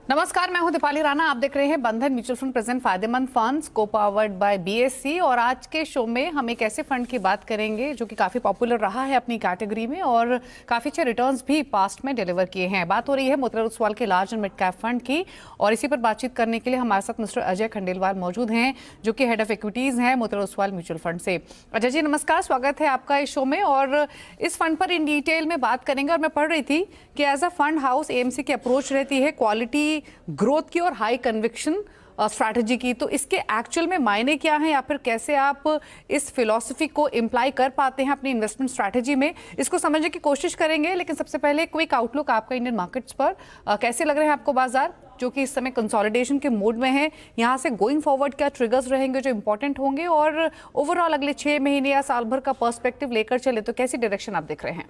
नमस्कार, मैं हूं दीपाली राणा। आप देख रहे हैं बंधन म्यूचुअल फंड प्रेजेंट फायदेमंद फंड्स को पावर्ड बाय बीएससी। और आज के शो में हम एक ऐसे फंड की बात करेंगे जो कि काफी पॉपुलर रहा है अपनी कैटेगरी में और काफी अच्छे रिटर्न्स भी पास्ट में डिलीवर किए हैं। बात हो रही है मोतीलाल ओसवाल के large and mid cap fund की। और इसी पर बातचीत करने के लिए हमारे साथ मिस्टर अजय खंडेलवाल मौजूद हैं, जो कि हेड ऑफ इक्विटीज हैं मोतीलाल ओसवाल म्यूचुअल फंड से। अजय जी नमस्कार, स्वागत है आपका इस शो में। और इस फंड पर इन डिटेल में बात करेंगे। और मैं पढ़ रही थी कि as a fund house AMC की अप्रोच रहती है क्वालिटी ग्रोथ की और हाई कन्विक्शन स्ट्रैटेजी की। तो इसके एक्चुअल में मायने क्या हैं, या फिर कैसे आप इस फिलॉसफी को इम्प्लाई कर पाते हैं अपनी इन्वेस्टमेंट स्ट्रैटेजी में, इसको समझने की कोशिश करेंगे। लेकिन सबसे पहले क्विक आउटलुक आपका इंडियन मार्केट्स पर, कैसे लग रहे हैं आपको बाजार, जो कि इस समय कंसोलिडेशन के मोड में है। यहाँ से गोइंग फॉरवर्ड क्या ट्रिगर्स रहेंगे जो इंपॉर्टेंट होंगे, और ओवरऑल अगले 6 महीने या साल भर का पर्सपेक्टिव लेकर चले तो कैसी डायरेक्शन आप देख रहे हैं?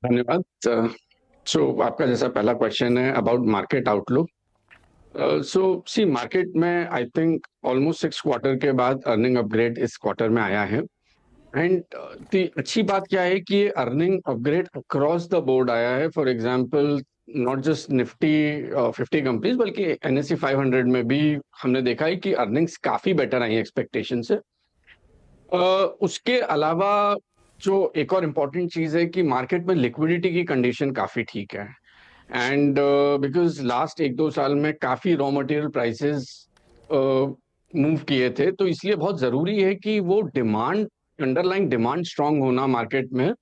धन्यवाद। सो आपका जैसा पहला क्वेश्चन है about market outlook. So see market में आई थिंक ऑलमोस्ट 6 क्वार्टर के बाद अर्निंग अपग्रेड इस क्वार्टर में आया है। एंड अच्छी बात क्या है कि ये earning upgrade across the board आया है। For example not just Nifty 50 companies बल्कि एनएससी 500 में भी हमने देखा है कि अर्निंग्स काफी बेटर आई एक्सपेक्टेशन से। उसके अलावा जो एक और इम्पॉर्टेंट चीज है कि मार्केट में लिक्विडिटी की कंडीशन काफी ठीक है। एंड बिकॉज लास्ट 1-2 साल में काफी रॉ मटेरियल प्राइसेस मूव किए थे, तो इसलिए बहुत जरूरी है कि वो डिमांड, अंडरलाइंग डिमांड स्ट्रांग होना मार्केट में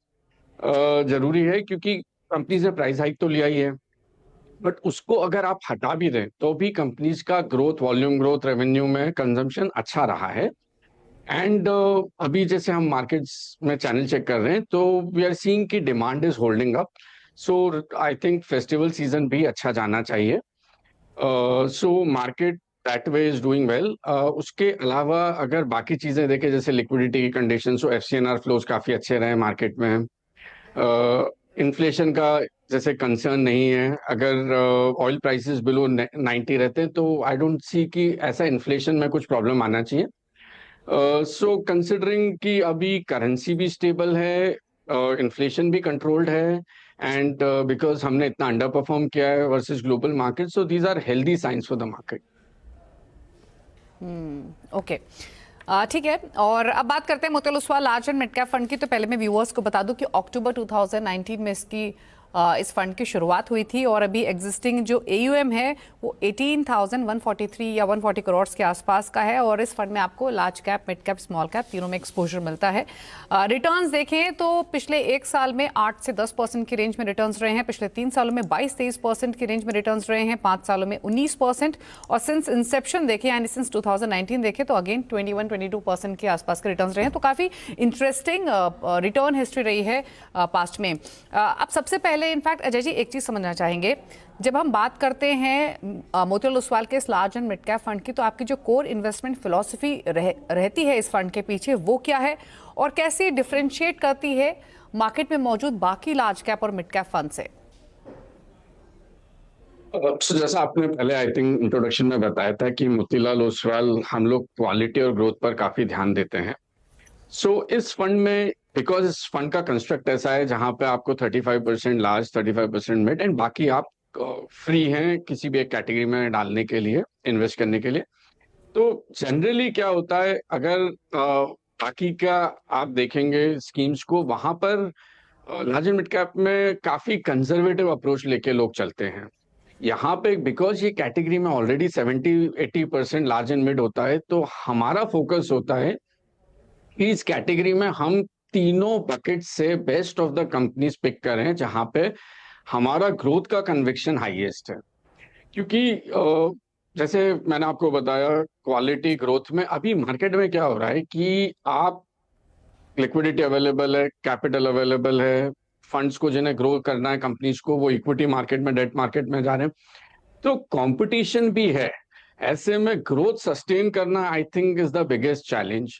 जरूरी है। क्योंकि कंपनीज ने प्राइस हाइक तो लिया ही है, बट उसको अगर आप हटा भी दें तो भी कंपनीज का ग्रोथ, वॉल्यूम ग्रोथ, रेवेन्यू में कंजम्पशन अच्छा रहा है। एंड अभी जैसे हम मार्केट्स में चैनल चेक कर रहे हैं तो वी आर सीइंग कि demand is holding up. So I think festival season भी अच्छा जाना चाहिए। So market that way is doing well. उसके अलावा अगर बाकी चीजें देखें जैसे लिक्विडिटी की कंडीशन, सो एफसीएनआर फ्लोज काफी अच्छे रहे मार्केट में। इन्फ्लेशन का जैसे कंसर्न नहीं है। अगर ऑयल प्राइसेस बिलो 90 रहते हैं तो आई डोंट सी कि ऐसा इन्फ्लेशन में कुछ प्रॉब्लम आना चाहिए। सो कंसिडरिंग कि अभी करेंसी भी स्टेबल है, इन्फ्लेशन भी कंट्रोल्ड है, एंड बिकॉज हमने इतना अंडर परफॉर्म किया है versus global market, so these are healthy signs for the market. Okay, ठीक है। और अब बात करते हैं Motilal Oswal large and mid cap fund की। तो पहले मैं व्यूअर्स को बता दूं कि अक्टूबर 2019 में इस फंड की शुरुआत हुई थी। और अभी एग्जिस्टिंग जो एयूएम है वो 18,143 या 140 करोड़ के आसपास का है। और इस फंड में आपको large cap, mid cap, small cap तीनों में एक्सपोजर मिलता है। रिटर्न्स देखें तो पिछले 1 साल में 8 से 10% की रेंज में रिटर्न्स रहे हैं। पिछले 3 सालों में 22-23% की रेंज में रिटर्न्स रहे हैं। 5 सालों में 19%। और सिंस इंसेप्शन देखें यानी सिंस 2019 देखें तो अगेन 21-22% के आसपास के रिटर्न्स रहे हैं। तो काफ़ी इंटरेस्टिंग रिटर्न हिस्ट्री रही है पास्ट में। अब सबसे पहले इनफैक्ट अजय जी एक चीज समझना चाहेंगे, जब हम बात करते हैं मोतीलाल ओसवाल के इस large and mid cap fund की, तो आपकी जो कोर इन्वेस्टमेंट फिलॉसफी रहती है इस फंड के पीछे, वो क्या है और कैसे डिफरेंशिएट करती है मार्केट में मौजूद बाकी लार्ज कैप और मिड कैप फंड से? So, जैसा आपने पहले आई थिंक इंट्रोडक्शन में बताया था कि मोतीलाल ओसवाल हम लोग क्वालिटी और ग्रोथ पर काफी ध्यान देते हैं। इस फंड में बिकॉज इस फंड का कंस्ट्रक्ट ऐसा है जहां पे आपको 35% लार्ज, 35% मिड एंड बाकी आप फ्री हैं किसी भी एक कैटेगरी में डालने के लिए, इन्वेस्ट करने के लिए। तो जनरली क्या होता है, अगर बाकी का आप देखेंगे स्कीम्स को, वहां पर लार्ज एंड मिड कैप में काफी कंजर्वेटिव अप्रोच लेके लोग चलते हैं। यहाँ पे बिकॉज ये कैटेगरी में ऑलरेडी 70-80% लार्ज एंड मिड होता है, तो हमारा फोकस होता है इस कैटेगरी में हम तीनों बकेट से best of the companies pick करें जहां पे हमारा ग्रोथ का कन्विक्शन हाईएस्ट है। क्योंकि जैसे मैंने आपको बताया, क्वालिटी ग्रोथ में अभी मार्केट में क्या हो रहा है कि आप लिक्विडिटी अवेलेबल है, कैपिटल अवेलेबल है, फंड्स को जिन्हें ग्रो करना है कंपनीज को, वो इक्विटी मार्केट में, डेट मार्केट में जा रहे हैं, तो कंपटीशन भी है। ऐसे में ग्रोथ सस्टेन करना I think is the biggest challenge.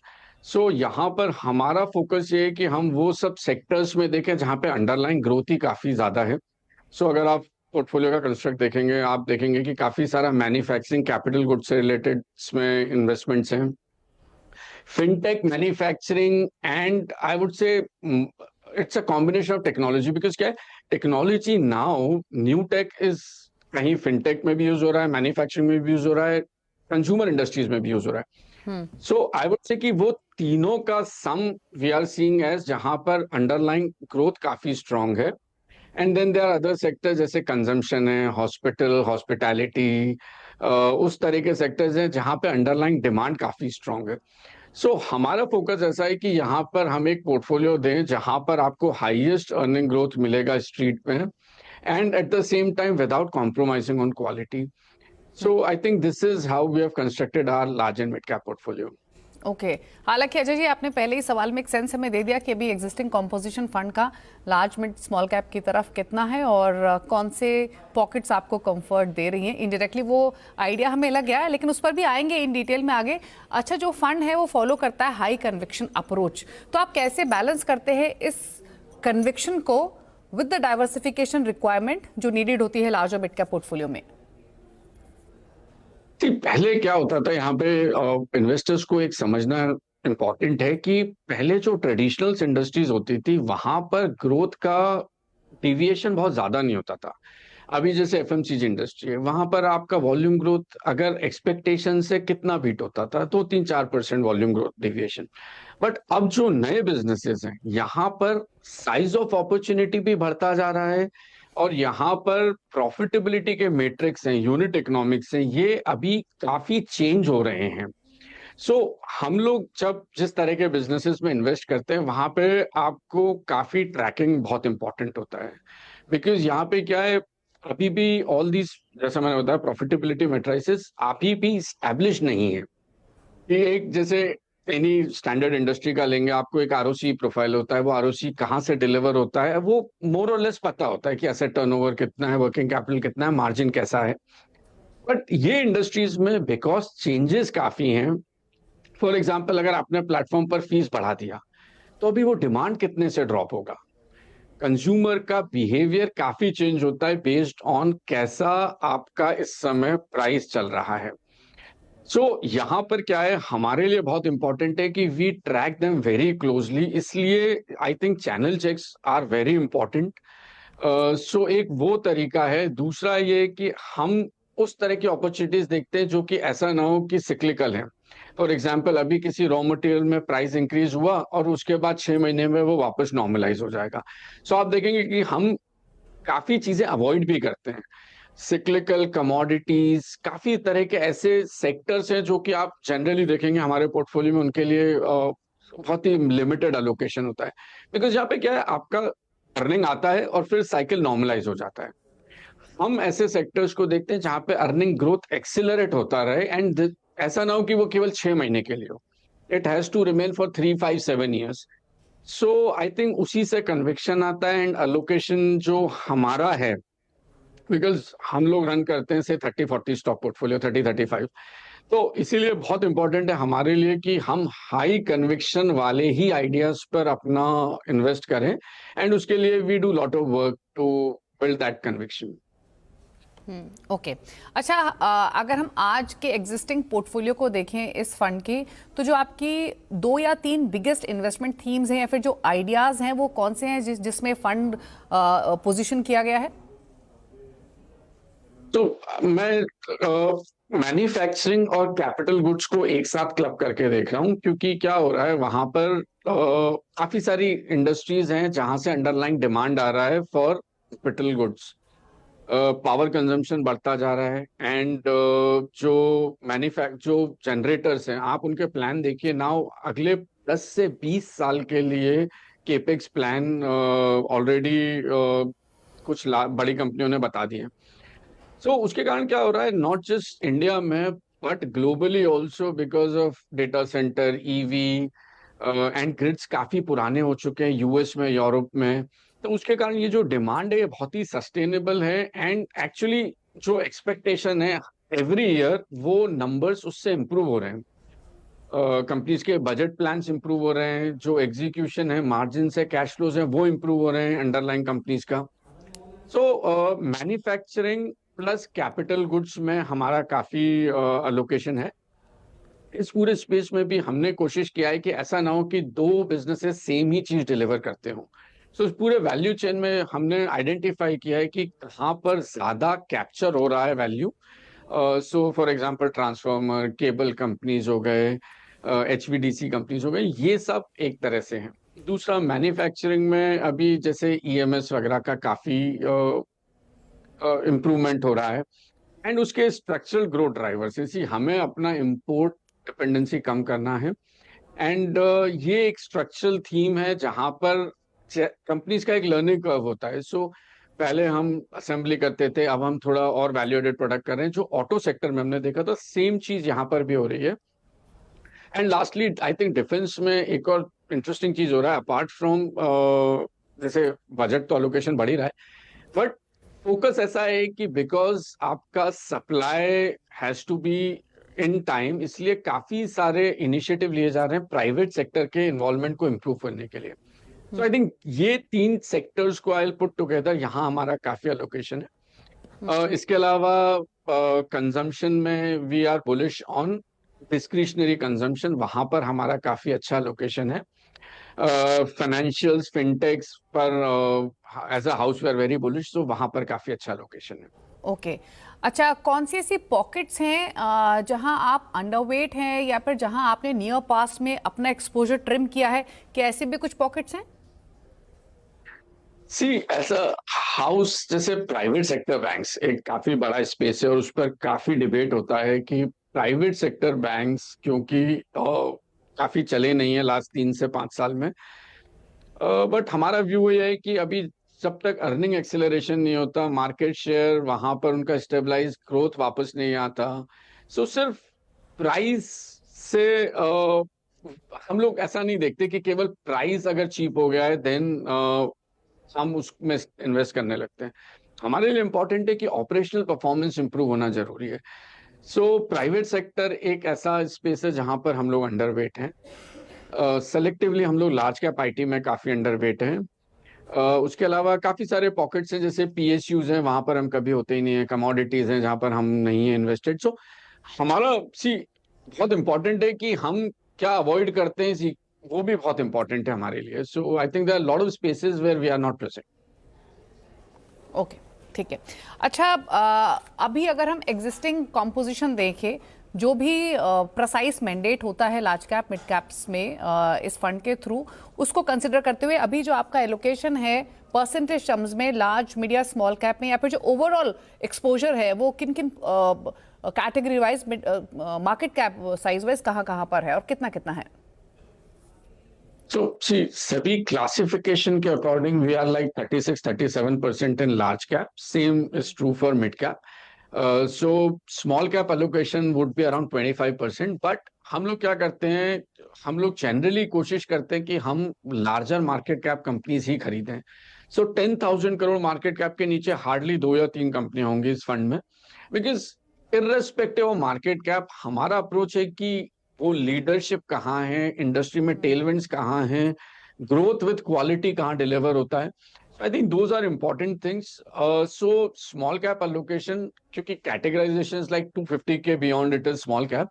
यहाँ पर हमारा फोकस ये है कि हम वो सब सेक्टर्स में देखें जहां पे अंडरलाइन ग्रोथ ही काफी ज्यादा है। अगर आप पोर्टफोलियो का कंस्ट्रक्ट देखेंगे, आप देखेंगे कि काफी सारा मैन्युफैक्चरिंग, कैपिटल गुड्स से रिलेटेड इसमें इन्वेस्टमेंट्स हैं, fintech, manufacturing, and I would say it's a combination of technology. Because क्या है, technology now, new take is कहीं फिनटेक में भी यूज हो रहा है, मैन्युफैक्चरिंग में भी यूज हो रहा है, कंज्यूमर इंडस्ट्रीज में भी यूज हो रहा है। सो आई वुड से कि वो तीनों का sum we are seeing as जहां पर अंडरलाइंग ग्रोथ काफी स्ट्रांग है। And then there are other sectors जैसे कंजम्पशन है, हॉस्पिटल, हॉस्पिटैलिटी, उस तरह के सेक्टर्स हैं जहां पे अंडरलाइंग डिमांड काफी स्ट्रांग है। सो हमारा फोकस ऐसा है कि यहाँ पर हम एक पोर्टफोलियो दें जहां पर आपको हाईएस्ट अर्निंग ग्रोथ मिलेगा स्ट्रीट में, and at the same time without compromising on quality. So I think this is how we have constructed our large and mid cap portfolio. Okay हालांकि अजय जी आपने पहले ही सवाल में एक सेंस हमें दे दिया कि अभी एग्जिस्टिंग कॉम्पोजिशन फंड का लार्ज मिड स्मॉल कैप की तरफ कितना है और कौन से पॉकेट्स आपको कंफर्ट दे रही हैं। इनडायरेक्टली वो आइडिया हमें लग गया है, लेकिन उस पर भी आएंगे इन डिटेल में आगे। अच्छा, जो फंड है वो फॉलो करता है हाई कन्विक्शन अप्रोच, तो आप कैसे बैलेंस करते हैं इस कन्विक्शन को विद द डाइवर्सिफिकेशन रिक्वायरमेंट जो नीडेड होती है लार्ज और मिड कैप पोर्टफोलियो में? पहले क्या होता था, यहाँ पे इन्वेस्टर्स को एक समझना इम्पोर्टेंट है कि पहले जो ट्रेडिशनल इंडस्ट्रीज होती थी वहां पर ग्रोथ का डिविएशन बहुत ज्यादा नहीं होता था। अभी जैसे एफएमसीजी इंडस्ट्री है, वहां पर आपका वॉल्यूम ग्रोथ अगर एक्सपेक्टेशन से कितना बीट होता था तो 3-4% वॉल्यूम ग्रोथ डिविएशन। बट अब जो नए बिजनेसेस हैं यहाँ पर साइज ऑफ अपॉर्चुनिटी भी बढ़ता जा रहा है, और यहाँ पर प्रॉफिटेबिलिटी के मैट्रिक्स हैं, यूनिट इकोनॉमिक्स हैं, ये अभी काफी चेंज हो रहे हैं। सो हम लोग जब जिस तरह के बिजनेसेस में इन्वेस्ट करते हैं वहां पे आपको काफी ट्रैकिंग बहुत इंपॉर्टेंट होता है, बिकॉज यहाँ पे क्या है, अभी भी ऑल दीज, जैसा मैंने बताया, प्रॉफिटेबिलिटी मैट्रिसेस अभी भी एस्टैब्लिश नहीं है। ये एक जैसे एनी स्टैंडर्ड इंडस्ट्री का लेंगे, आपको एक आरओसी प्रोफाइल होता है, वो आरओसी कहाँ से डिलीवर होता है वो मोर और लेस पता होता है कि एसेट टर्नओवर कितना है, वर्किंग कैपिटल कितना है, मार्जिन कैसा है। बट ये इंडस्ट्रीज में बिकॉज चेंजेस काफी हैं, फॉर एग्जाम्पल अगर आपने प्लेटफॉर्म पर फीस बढ़ा दिया तो अभी वो डिमांड कितने से ड्रॉप होगा। कंज्यूमर का बिहेवियर काफी चेंज होता है बेस्ड ऑन कैसा आपका इस समय प्राइस चल रहा है। सो यहाँ पर क्या है, हमारे लिए बहुत इंपॉर्टेंट है कि we track them very closely, इसलिए I think channel checks are very important. So एक वो तरीका है। दूसरा ये कि हम उस तरह की अपॉर्चुनिटीज देखते हैं जो कि ऐसा ना हो कि सिक्लिकल है। फॉर एग्जाम्पल अभी किसी रॉ मटेरियल में प्राइस इंक्रीज हुआ और उसके बाद 6 महीने में वो वापस नॉर्मलाइज हो जाएगा। सो आप देखेंगे कि हम काफी चीजें अवॉइड भी करते हैं। सिक्लिकल कमोडिटीज, काफी तरह के ऐसे सेक्टर्स हैं जो कि आप जनरली देखेंगे हमारे पोर्टफोलियो में, उनके लिए बहुत ही लिमिटेड अलोकेशन होता है, बिकॉज यहाँ पे क्या है, आपका अर्निंग आता है और फिर साइकिल नॉर्मलाइज हो जाता है। हम ऐसे सेक्टर्स को देखते हैं जहां पे अर्निंग ग्रोथ एक्सिलरेट होता रहे, एंड ऐसा ना हो कि वो केवल 6 महीने के लिए हो, it has to remain for 3, 5, 7 years। So I think उसी से कन्विक्शन आता है, एंड अलोकेशन जो हमारा है, बिकॉज हम लोग रन करते हैं से 30-40 स्टॉक पोर्टफोलियो, 30-35, तो इसीलिए बहुत इंपॉर्टेंट है हमारे लिए कि हम हाई कन्विक्शन वाले ही आइडियाज पर अपना इन्वेस्ट करें, एंड उसके लिए we do lot of work to build that conviction. Okay अच्छा, अगर हम आज के एग्जिस्टिंग पोर्टफोलियो को देखें इस फंड की, तो जो आपकी 2 या 3 बिगेस्ट इन्वेस्टमेंट थीम्स हैं या फिर जो आइडियाज हैं वो कौन से हैं जिसमें फंड पोजीशन किया गया है? तो मैं मैन्युफैक्चरिंग और कैपिटल गुड्स को एक साथ क्लब करके देख रहा हूँ, क्योंकि क्या हो रहा है वहां पर काफी सारी इंडस्ट्रीज हैं जहां से अंडरलाइंग डिमांड आ रहा है for capital goods. Power consumption बढ़ता जा रहा है, एंड जो जनरेटर्स हैं, आप उनके प्लान देखिए नाउ, अगले 10 से 20 साल के लिए केपेक्स प्लान ऑलरेडी कुछ बड़ी कंपनियों ने बता दिए। सो उसके कारण क्या हो रहा है, नॉट जस्ट इंडिया में but globally also, because of data centre, EV and grids काफी पुराने हो चुके हैं यूएस में, यूरोप में। तो उसके कारण ये जो डिमांड है ये बहुत ही सस्टेनेबल है, एंड एक्चुअली जो एक्सपेक्टेशन है एवरी ईयर वो नंबर्स उससे इम्प्रूव हो रहे हैं। कंपनीज के बजट प्लान्स इंप्रूव हो रहे हैं, जो एग्जीक्यूशन है, मार्जिन है, कैश फ्लोज है, वो इंप्रूव हो रहे हैं अंडरलाइन कंपनीज का। सो मैन्युफैक्चरिंग प्लस कैपिटल गुड्स में हमारा काफी अलोकेशन है। इस पूरे स्पेस में भी हमने कोशिश किया है कि ऐसा ना हो कि 2 बिजनेसेस सेम ही चीज डिलीवर करते हो। सो इस पूरे वैल्यू चेन में हमने आइडेंटिफाई किया है कि कहाँ पर ज्यादा कैप्चर हो रहा है value. So for example transformer, cable companies हो गए, एचवीडीसी कंपनीज हो गए, ये सब एक तरह से हैं। दूसरा, मैन्युफैक्चरिंग में अभी जैसे ईएमएस वगैरह का काफी इम्प्रूवमेंट हो रहा है। एंड उसके स्ट्रक्चरल ग्रोथ ड्राइवर्स, इसी हमें अपना इंपोर्ट डिपेंडेंसी कम करना है। एंड ये एक स्ट्रक्चरल थीम है जहां पर कंपनीज का एक लर्निंग कर्व होता है। सो पहले हम असेंबली करते थे, अब हम थोड़ा और वैल्यू एडेड प्रोडक्ट कर रहे हैं, जो ऑटो सेक्टर में हमने देखा था सेम चीज यहाँ पर भी हो रही है। And lastly I think defence में एक और इंटरेस्टिंग चीज हो रहा है, अपार्ट फ्रॉम जैसे बजट तो अलोकेशन बढ़ ही रहा है, बट फोकस ऐसा है कि बिकॉज आपका supply has to be in time, इसलिए काफी सारे इनिशिएटिव लिए जा रहे हैं प्राइवेट सेक्टर के इन्वॉल्वमेंट को इम्प्रूव करने के लिए। सो आई थिंक ये 3 सेक्टर्स को आई पुट टुगेदर, यहाँ हमारा काफी अलोकेशन है। इसके अलावा कंजम्पशन में we are bullish on discretionary consumption, वहां पर हमारा काफी अच्छा लोकेशन है। फाइनेंशियल्स, फिनटेक्स पर as a house we are very bullish, तो वहां पर काफी अच्छा लोकेशन है। ओके। अच्छा, कौन सी ऐसी पॉकेट्स हैं जहां आप अंडरवेट हैं या फिर जहां आपने नियर पास्ट में अपना एक्सपोजर ट्रिम किया है? क्या ऐसे भी कुछ पॉकेट्स हैं? सी ऐसा हाउस, जैसे प्राइवेट सेक्टर बैंक्स एक काफी बड़ा स्पेस है और उस पर काफी डिबेट होता है कि प्राइवेट सेक्टर बैंक्स क्योंकि काफी चले नहीं है लास्ट 3 से 5 साल में। बट हमारा व्यू ये है कि अभी जब तक अर्निंग एक्सेलरेशन नहीं होता, मार्केट शेयर वहां पर उनका स्टेबलाइज ग्रोथ वापस नहीं आता, सो सिर्फ प्राइस से हम लोग ऐसा नहीं देखते कि केवल प्राइस अगर चीप हो गया है देन हम उसमें इन्वेस्ट करने लगते हैं। हमारे लिए इंपॉर्टेंट है कि ऑपरेशनल परफॉर्मेंस इंप्रूव होना जरूरी है। सो प्राइवेट सेक्टर एक ऐसा स्पेस है जहां पर हम लोग अंडरवेट हैं। सेलेक्टिवली हम लोग लार्ज कैप आईटी में काफी अंडरवेट हैं। उसके अलावा काफी सारे पॉकेट्स हैं, जैसे पीएसयूज हैं, वहां पर हम कभी होते ही नहीं है। कमोडिटीज हैं जहां पर हम नहीं है इन्वेस्टेड। सो हमारा सी बहुत इंपॉर्टेंट है कि हम क्या अवॉइड करते हैं, वो भी बहुत इंपॉर्टेंट है हमारे लिए। So I think there are lot of spaces where we are not present. Okay, ठीक है। अच्छा, अभी अगर हम एग्जिस्टिंग कॉम्पोजिशन देखें, जो भी प्रेसाइज मैंडेट होता है लार्ज कैप मिड कैप्स में इस फंड के थ्रू, उसको कंसिडर करते हुए अभी जो आपका एलोकेशन है परसेंटेज टर्म्स में लार्ज, मीडियम, स्मॉल कैप में, या फिर जो ओवरऑल एक्सपोजर है वो किन किन category wise, market cap size wise कहाँ कहाँ पर है और कितना कितना है? So, see, SEBI classification के according we are like 36-37% in large cap. Same is true for mid cap. So small cap allocation would be around 25%. But हम लोग क्या करते हैं, हम लोग जनरली कोशिश करते हैं कि हम लार्जर मार्केट कैप कंपनीज ही खरीदें। सो 10,000 करोड़ मार्केट कैप के नीचे हार्डली 2 या 3 कंपनियां होंगी इस फंड में। Because irrespective of market cap, हमारा अप्रोच है कि वो लीडरशिप कहाँ है, इंडस्ट्री में टेलविंड्स कहाँ हैं, ग्रोथ विद क्वालिटी कहाँ डिलीवर होता है। I think those are important things. So small cap allocation, क्योंकि कैटेगराइजेशन लाइक 250 के beyond it is small cap,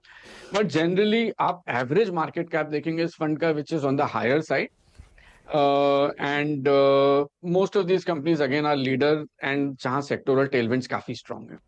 but generally आप एवरेज मार्केट कैप देखेंगे इस फंड का which is on the higher side. And most of these companies again are leader and जहां sectoral tailwinds काफी strong है।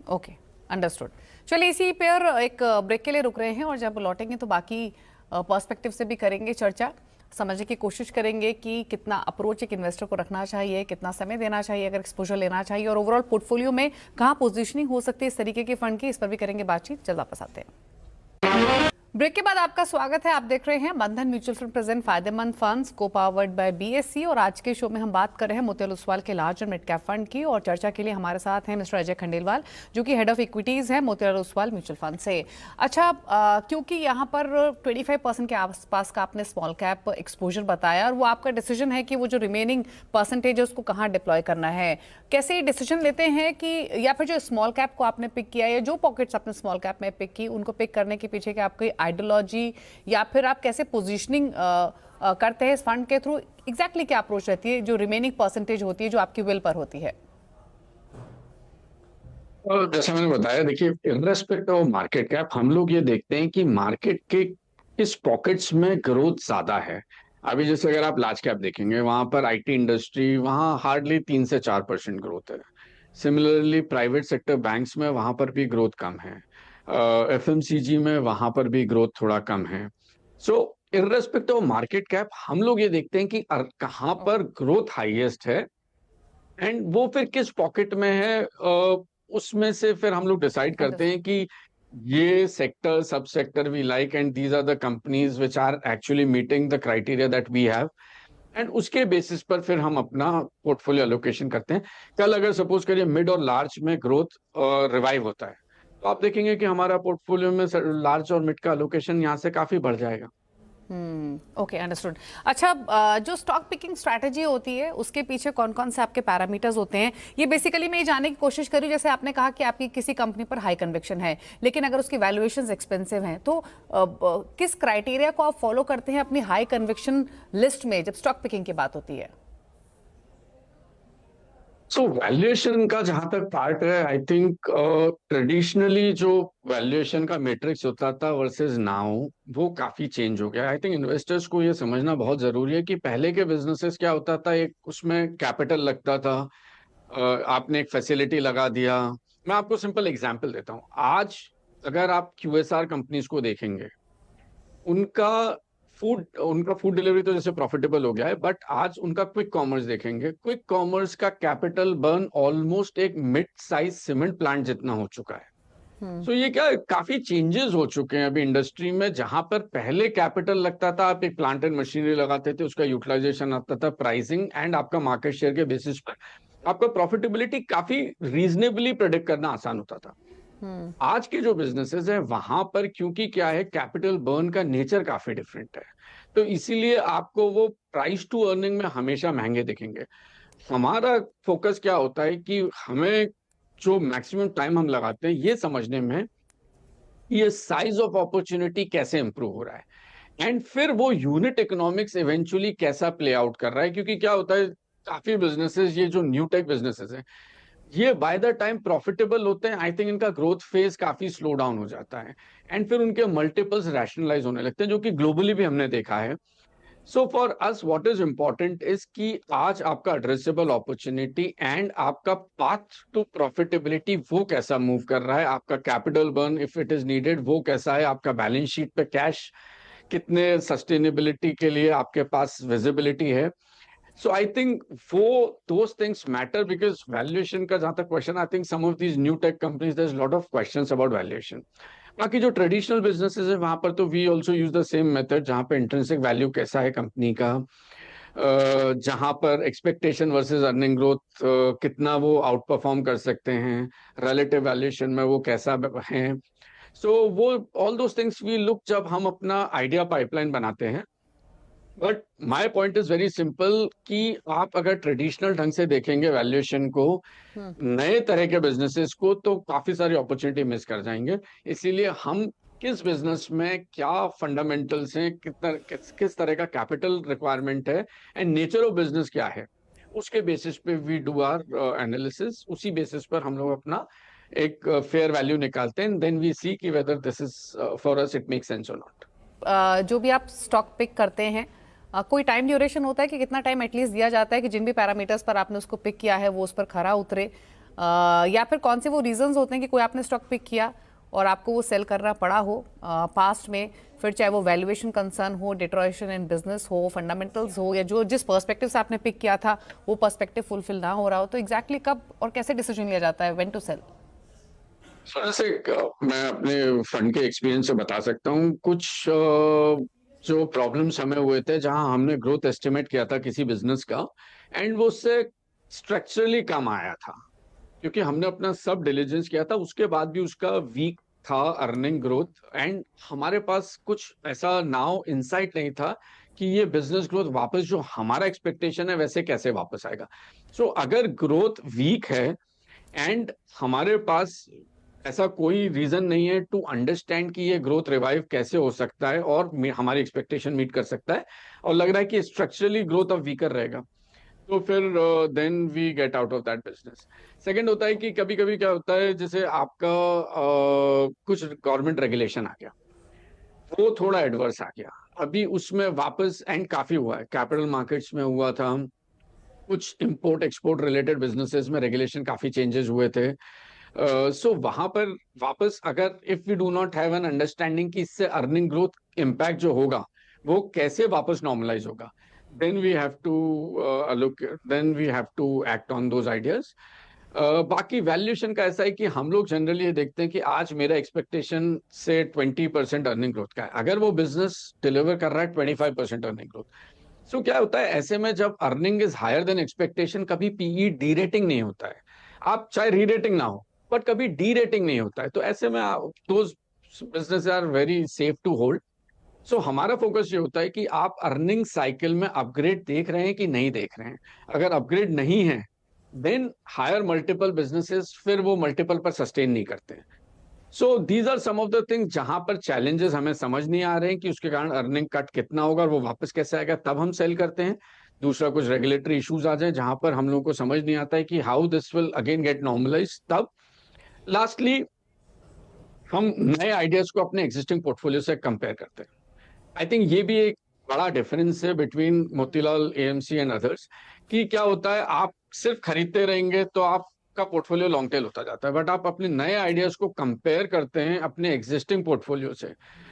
Okay, understood. चलिए, इसी पर एक ब्रेक के लिए रुक रहे हैं और जब लौटेंगे तो बाकी पर्सपेक्टिव से भी करेंगे चर्चा, समझने की कोशिश करेंगे कि कितना अप्रोच एक इन्वेस्टर को रखना चाहिए, कितना समय देना चाहिए अगर एक्सपोजर लेना चाहिए, और ओवरऑल पोर्टफोलियो में कहाँ पोजीशनिंग हो सकती है इस तरीके के फंड की, इस पर भी करेंगे बातचीत। जल्द वापस आते हैं। ब्रेक के बाद आपका स्वागत है। आप देख रहे हैं बंधन म्यूचुअल फंड प्रेजेंट फायदेमंद फंड्स को पावर्ड बाय बीएससी, और आज के शो में हम बात कर रहे हैं मोतीलाल ओसवाल के लार्ज और मिड कैप फंड की, और चर्चा के लिए हमारे साथ हैं मिस्टर अजय खंडेलवाल, जो कि हेड ऑफ इक्विटीज है मोतीलाल ओसवाल म्यूचुअल फंड से। अच्छा, क्योंकि यहाँ पर 25% के आसपास का आपने स्मॉल कैप एक्सपोजर बताया, और वो आपका डिसीजन है कि वो जो रिमेनिंग परसेंटेज है उसको कहाँ डिप्लॉय करना है, कैसे डिसीजन लेते हैं कि, या फिर जो स्मॉल कैप को आपने पिक किया या जो पॉकेट्स आपने स्मॉल कैप में पिक की, उनको पिक करने के पीछे क्या आपकी आइडियोलॉजी या फिर आप कैसे पोजीशनिंग करते हैं इस फंड के थ्रू? एग्जैक्टली क्या अप्रोच रहती है जो रिमेनिंग परसेंटेज होती है जो आपकी विल पर होती है? और जैसा मैंने बताया, देखिए इनरेस्पेक्ट ऑफ मार्केट कैप हम लोग ये देखते हैं कि मार्केट के किस पॉकेट्स में ग्रोथ ज्यादा है। अभी जैसे अगर आप लार्ज कैप देखेंगे, वहां पर आईटी इंडस्ट्री, वहां हार्डली 3 से 4% ग्रोथ है। सिमिलरली प्राइवेट सेक्टर बैंक्स में वहां पर भी ग्रोथ कम है। एफएमसीजी में वहां पर भी ग्रोथ थोड़ा कम है। सो इर्रेस्पेक्टिव ऑफ मार्केट कैप, हम लोग ये देखते हैं कि कहाँ पर ग्रोथ हाईएस्ट है, एंड वो फिर किस पॉकेट में है, उसमें से फिर हम लोग डिसाइड करते अंडरस्टूड। हैं कि ये sector, sub sector we like, and these are the companies which are actually meeting the criteria that we have, and उसके बेसिस पर फिर हम अपना पोर्टफोलियो एलोकेशन करते हैं। कल अगर सपोज करिए मिड और लार्ज में ग्रोथ रिवाइव होता है, तो आप देखेंगे कि हमारा पोर्टफोलियो में लार्ज और मिड का एलोकेशन यहाँ से काफी बढ़ जाएगा। Okay, understood. अच्छा, जो स्टॉक पिकिंग स्ट्रैटेजी होती है उसके पीछे कौन कौन से आपके पैरामीटर्स होते हैं? ये बेसिकली मैं ये जानने की कोशिश करूँ, जैसे आपने कहा कि आपकी किसी कंपनी पर हाई कन्विक्शन है, लेकिन अगर उसकी वैल्यूएशंस एक्सपेंसिव हैं, तो किस क्राइटेरिया को आप फॉलो करते हैं अपनी हाई कन्विक्शन लिस्ट में जब स्टॉक पिकिंग की बात होती है? सो वैल्यूएशन का जहां तक पार्ट है, आई थिंक ट्रेडिशनली जो वैल्यूएशन का मैट्रिक्स होता था वर्सेस नाउ, वो काफी चेंज हो गया। आई थिंक इन्वेस्टर्स को ये समझना बहुत जरूरी है कि पहले के बिजनेसेस क्या होता था, एक उसमें कैपिटल लगता था, आपने एक फैसिलिटी लगा दिया। मैं आपको सिंपल एग्जांपल देता हूँ। आज अगर आप क्यूएसआर कंपनीज को देखेंगे, उनका उनका फूड डिलीवरी तो जैसे प्रॉफिटेबल हो गया है, बट आज उनका क्विक कॉमर्स देखेंगे, क्विक कॉमर्स का कैपिटल बर्न ऑलमोस्ट एक मिड साइज सीमेंट प्लांट जितना हो चुका है। सो ये क्या, काफी चेंजेस हो चुके हैं अभी इंडस्ट्री में। जहां पर पहले कैपिटल लगता था, आप एक प्लांट एंड मशीनरी लगाते थे, उसका यूटिलाइजेशन आता था, प्राइसिंग एंड आपका मार्केट शेयर के बेसिस पर आपका प्रॉफिटेबिलिटी काफी रीजनेबली प्रेडिक्ट करना आसान होता था। आज के जो बिजनेसेस हैं वहां पर क्योंकि क्या है, कैपिटल बर्न का नेचर काफी डिफरेंट है, तो इसीलिए आपको वो प्राइस टू अर्निंग में हमेशा महंगे दिखेंगे। हमारा फोकस क्या होता है कि हमें जो मैक्सिमम टाइम हम लगाते हैं ये समझने में कि ये साइज ऑफ अपॉर्चुनिटी कैसे इंप्रूव हो रहा है, एंड फिर वो यूनिट इकोनॉमिक्स इवेंचुअली कैसा प्ले आउट कर रहा है। क्योंकि क्या होता है, काफी बिजनेसेस, ये जो न्यू टेक बिजनेसेस हैं, ये बाय द टाइम प्रॉफिटेबल होते हैं, आई थिंक इनका ग्रोथ फेज काफी स्लो डाउन हो जाता है, एंड फिर उनके मल्टीपल्स रैशनलाइज होने लगते हैं, जो कि ग्लोबली भी हमने देखा है। So for us what is important is कि आज आपका एड्रेसेबल अपॉर्चुनिटी एंड आपका पाथ टू प्रॉफिटेबिलिटी वो कैसा मूव कर रहा है, आपका capital burn if it is needed वो कैसा है, आपका बैलेंस शीट पे कैश कितने सस्टेनेबिलिटी के लिए आपके पास विजिबिलिटी है। So I think those things matter, because valuation का जहां तक question, I think some of these new tech companies there is lot of questions about valuation. बाकी जो ट्रेडिशनल बिजनेसेस है वहां पर तो we also use the same method, जहां पे इंट्रिंसिक वैल्यू कैसा है कंपनी का, जहां पर एक्सपेक्टेशन वर्सेस अर्निंग ग्रोथ कितना वो आउट परफॉर्म कर सकते हैं, रिलेटिव वैल्यूएशन में वो कैसा है। सो वो all those things we look जब हम अपना आइडिया पाइपलाइन बनाते हैं। But my point is very simple कि आप अगर ट्रेडिशनल ढंग से देखेंगे वैल्यूएशन को, नए तरह के बिजनेसेस को, तो काफी सारी अपॉर्चुनिटी मिस कर जाएंगे। इसीलिए हम किस बिजनेस में क्या फंडामेंटल्स हैं, किस तरह का कैपिटल रिक्वायरमेंट है, एंड नेचर ऑफ बिजनेस क्या है, उसके बेसिस पे वी डू आर एनालिसिस। उसी बेसिस पर हम लोग अपना एक फेयर वैल्यू निकालते हैं, देन वी सी कि whether this is for us it make sense और नॉट। जो भी आप स्टॉक पिक करते हैं, कोई टाइम ड्यूरेशन होता है कि कितना टाइम एटलीस्ट दिया जाता है कि जिन भी पैरामीटर्स पर आपने उसको पिक किया है वो उस पर खरा उतरे, या फिर कौन से वो रीजंस होते हैं कि कोई आपने स्टॉक पिक किया और आपको वो सेल करना पड़ा हो पास्ट में, फिर चाहे वो वैल्यूएशन कंसर्न हो, डिट्रॉयशन इन बिजनेस हो, फंडामेंटल्स हो, या जो जिस पर्सपेक्टिव से आपने पिक किया था वो पर्सपेक्टिव फुलफिल ना हो रहा हो, तो एग्जैक्टली कब और कैसे डिसीजन लिया जाता है व्हेन टू सेल? जैसे मैं अपने फंड के एक्सपीरियंस से बता सकता हूँ कुछ जो प्रॉब्लम्स हमें हुए थे, जहां हमने ग्रोथ एस्टिमेट किया था किसी बिजनेस का, एंड वो उससे स्ट्रक्चरली कम आया था, क्योंकि हमने अपना सब डिलीजेंस किया था, उसके बाद भी उसका वीक था अर्निंग ग्रोथ, एंड हमारे पास कुछ ऐसा नाउ इंसाइट नहीं था कि ये बिजनेस ग्रोथ वापस जो हमारा एक्सपेक्टेशन है वैसे कैसे वापस आएगा। सो अगर ग्रोथ वीक है एंड हमारे पास ऐसा कोई रीजन नहीं है टू अंडरस्टैंड कि ये ग्रोथ रिवाइव कैसे हो सकता है और हमारी एक्सपेक्टेशन मीट कर सकता है, और लग रहा है कि स्ट्रक्चरली ग्रोथ अब वीकर रहेगा, तो फिर then we get out of that business. Second होता है कि कभी कभी क्या होता है, जैसे आपका कुछ गवर्नमेंट रेगुलेशन आ गया, वो थोड़ा एडवर्स आ गया। अभी उसमें वापस एंड काफी हुआ है, कैपिटल मार्केट्स में हुआ था, कुछ इंपोर्ट एक्सपोर्ट रिलेटेड बिजनेसेस में रेगुलेशन काफी चेंजेस हुए थे। सो वहां पर वापस, अगर if we do not have an understanding कि इससे अर्निंग ग्रोथ इम्पैक्ट जो होगा वो कैसे वापस नॉर्मलाइज होगा, then we have to look, then we have to act on those ideas. बाकी वैल्यूएशन का ऐसा है कि हम लोग जनरली ये देखते हैं कि आज मेरा एक्सपेक्टेशन से 20% अर्निंग ग्रोथ का है, अगर वो बिजनेस डिलीवर कर रहा है 25% अर्निंग ग्रोथ। सो क्या होता है ऐसे में, जब earning is higher than expectation, कभी पीई डी रेटिंग नहीं होता है। आप चाहे री रेटिंग ना हो, बट कभी डी रेटिंग नहीं होता है, तो ऐसे में those business are very safe to hold. So हमारा फोकस ये होता है कि आप अर्निंग साइकिल में अपग्रेड देख रहे हैं कि नहीं देख रहे हैं। अगर अपग्रेड नहीं है, देन हायर मल्टीपल बिजनेसेस फिर वो मल्टीपल पर सस्टेन नहीं करते हैं। So these are some of the things जहां पर चैलेंजेस हमें समझ नहीं आ रहे हैं कि उसके कारण अर्निंग कट कितना होगा और वो वापस कैसे आएगा, तब हम सेल करते हैं। दूसरा, कुछ रेगुलेटरी इश्यूज आ जाए जहां पर हम लोगों को समझ नहीं आता है कि how this will again get normalize, तब लास्टली हम नए आइडियाज को अपने एग्जिस्टिंग पोर्टफोलियो से कंपेयर करते हैं। आई थिंक ये भी एक बड़ा डिफरेंस है between Motilal AMC and others, कि क्या होता है आप सिर्फ खरीदते रहेंगे तो आपका पोर्टफोलियो लॉन्ग टेल होता जाता है, बट आप अपने नए आइडियाज को कंपेयर करते हैं अपने एग्जिस्टिंग पोर्टफोलियो से,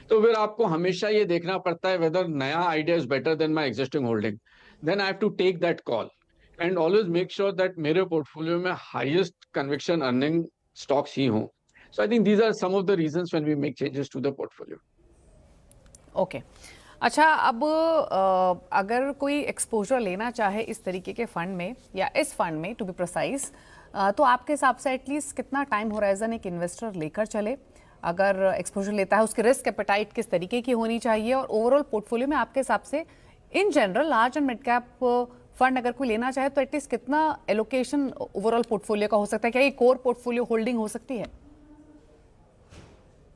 तो फिर आपको हमेशा ये देखना पड़ता है वेदर नया idea is better than my existing holding, then I have to take that call and always make sure that मेरे पोर्टफोलियो में हाईएस्ट कन्विक्शन अर्निंग स्टॉक्स ही हों। So I think these are some of the reasons when we make changes to the portfolio. Okay. अच्छा, अब अगर कोई exposure लेना चाहे इस तरीके के फंड में या इस फंड में टू बी प्रिसाइज, तो आपके हिसाब से एटलीस्ट कितना टाइम होराइजन एक इन्वेस्टर लेकर चले? अगर एक्सपोजर लेता है, उसकी रिस्क एपेटाइट किस तरीके की होनी चाहिए, और ओवरऑल पोर्टफोलियो में आपके हिसाब से in general large and mid cap fund अगर कोई लेना चाहे तो एटलीस्ट कितना एलोकेशन ओवरऑल पोर्टफोलियो का हो सकता है? क्या ये कोर पोर्टफोलियो होल्डिंग हो सकती है?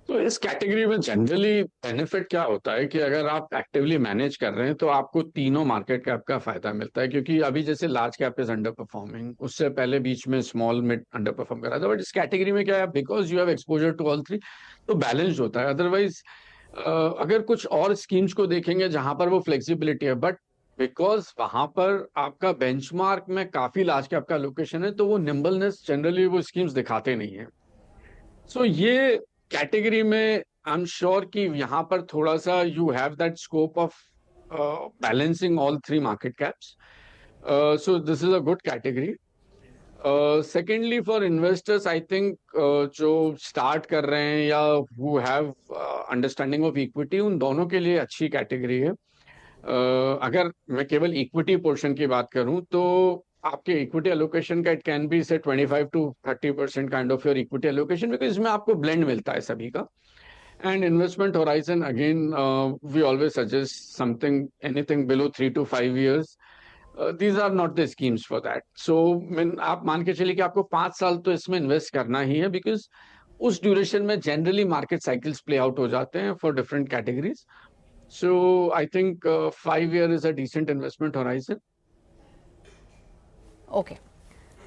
तो इस कैटेगरी में जनरली बेनिफिट क्या होता है कि अगर आप एक्टिवली मैनेज कर रहे हैं तो आपको तीनों मार्केट कैप का फायदा मिलता है, क्योंकि अभी जैसे large cap is under performing, उससे पहले बीच में स्मॉल मिड अंडर परफॉर्म कर रहा था, बट इस कैटेगरी में क्या है, because you have exposure to all three, तो बैलेंस्ड होता है। अदरवाइज अगर कुछ और स्कीम्स को देखेंगे जहां पर वो फ्लेक्सिबिलिटी है, बट बिकॉज वहां पर आपका बेंचमार्क में काफी लार्ज कैप का लोकेशन है, तो वो निम्बलनेस जनरली वो स्कीम्स दिखाते नहीं है। सो ये कैटेगरी में आई एम श्योर कि यहाँ पर थोड़ा सा you have that scope of balancing all three market caps, so this is a good category. Secondly for investors I think जो स्टार्ट कर रहे हैं या who have understanding of equity, उन दोनों के लिए अच्छी कैटेगरी है। अगर मैं केवल इक्विटी पोर्शन की बात करूं तो आपके इक्विटी एलोकेशन का इट कैन बी से 25 to 30% kind of your equity allocation, because इसमें आपको ब्लेंड मिलता है सभी का। And investment horizon again we always suggest something anything below 3 to 5 years। These are not the schemes for that. So आप मान के चलिए कि आपको 5 साल तो इसमें इन्वेस्ट करना ही है, बिकॉज उस ड्यूरेशन में generally market cycles play out हो जाते हैं for different categories. So I think 5 year is a decent investment horizon. Okay,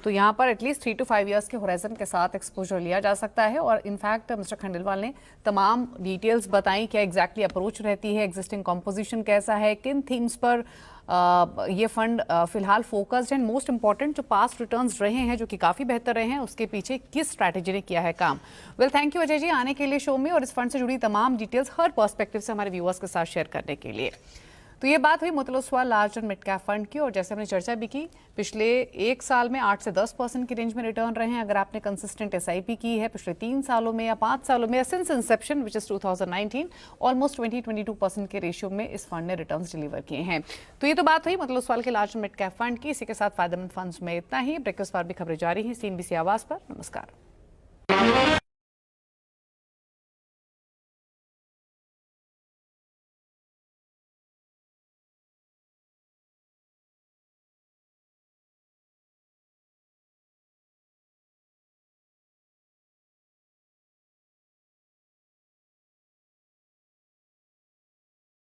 तो यहाँ पर एटलीस्ट 3 to 5 years के होराइजन के साथ एक्सपोजर लिया जा सकता है। और इनफैक्ट मिस्टर खंडेलवाल ने तमाम डिटेल्स बताई, क्या एग्जैक्टली अप्रोच रहती है, एग्जिस्टिंग कॉम्पोजिशन कैसा है, किन थीम्स पर ये फंड फिलहाल फोकस्ड, एंड मोस्ट इंपॉर्टेंट जो पास्ट रिटर्न्स रहे हैं जो कि काफ़ी बेहतर रहे हैं, उसके पीछे किस स्ट्रैटेजी ने किया है काम। Well, thank you Ajay ji आने के लिए शो में और इस फंड से जुड़ी तमाम डिटेल्स हर पर्सपेक्टिव से हमारे व्यूअर्स के साथ शेयर करने के लिए। तो ये बात हुई Motilal Oswal large and mid cap fund की, और जैसे हमने चर्चा भी की, पिछले 1 साल में 8 से 10% की रेंज में रिटर्न रहे हैं। अगर आपने कंसिस्टेंट एसआईपी की है पिछले 3 सालों में या 5 सालों में, since Inception which is 2019, almost 20-22% के रेशियो में इस फंड ने रिटर्न्स डिलीवर किए हैं। तो ये तो बात हुई मोतीलाल ओसवाल के large and mid cap fund की। इसी के साथ फायदेमंद फंड्स में इतना ही। ब्रेकफास्ट पर भी खबरें जारी हैं CNBC आवाज पर। नमस्कार।